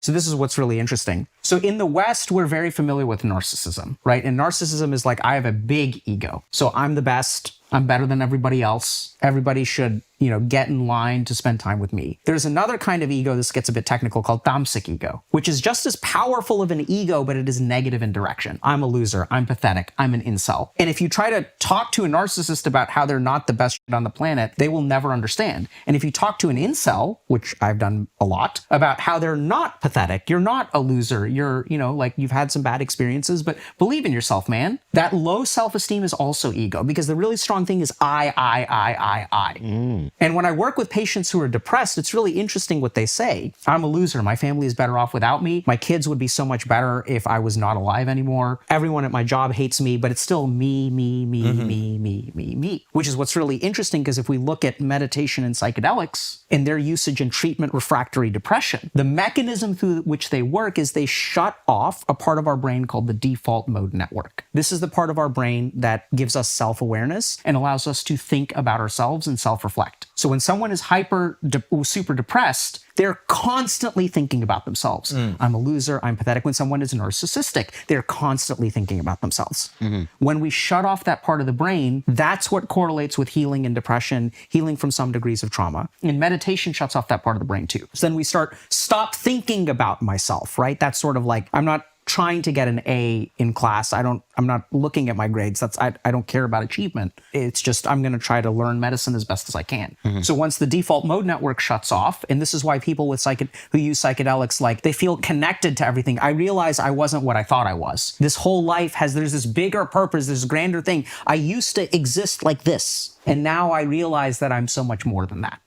So this is what's really interesting. So in the West, we're very familiar with narcissism, right? And narcissism is like, I have a big ego. So I'm the best. I'm better than everybody else. Everybody should, get in line to spend time with me. There's another kind of ego, this gets a bit technical, called tamasic ego, which is just as powerful of an ego, but it is negative in direction. I'm a loser. I'm pathetic. I'm an incel. And if you try to talk to a narcissist about how they're not the best shit on the planet, they will never understand. And if you talk to an incel, which I've done a lot, about how they're not pathetic, you're not a loser, you're, like you've had some bad experiences, but believe in yourself, man. That low self-esteem is also ego, because the really strong thing is I. And when I work with patients who are depressed, it's really interesting what they say. I'm a loser. My family is better off without me. My kids would be so much better if I was not alive anymore. Everyone at my job hates me, but it's still me, which is what's really interesting, because if we look at meditation and psychedelics and their usage in treatment refractory depression, the mechanism through which they work is they shut off a part of our brain called the default mode network. This is the part of our brain that gives us self-awareness and allows us to think about ourselves and self-reflect. So when someone is super depressed, they're constantly thinking about themselves. I'm a loser. I'm pathetic. When someone is narcissistic, they're constantly thinking about themselves. When we shut off that part of the brain, that's what correlates with healing in depression, healing from some degrees of trauma. And meditation shuts off that part of the brain too. So then we stop thinking about myself, right? That's sort of like, I'm not trying to get an A in class. I'm not looking at my grades. I don't care about achievement. It's just, I'm going to try to learn medicine as best as I can. So once the default mode network shuts off, and this is why people with who use psychedelics, like, they feel connected to everything. I realize I wasn't what I thought I was. This whole life there's this bigger purpose, this grander thing. I used to exist like this, and now I realize that I'm so much more than that.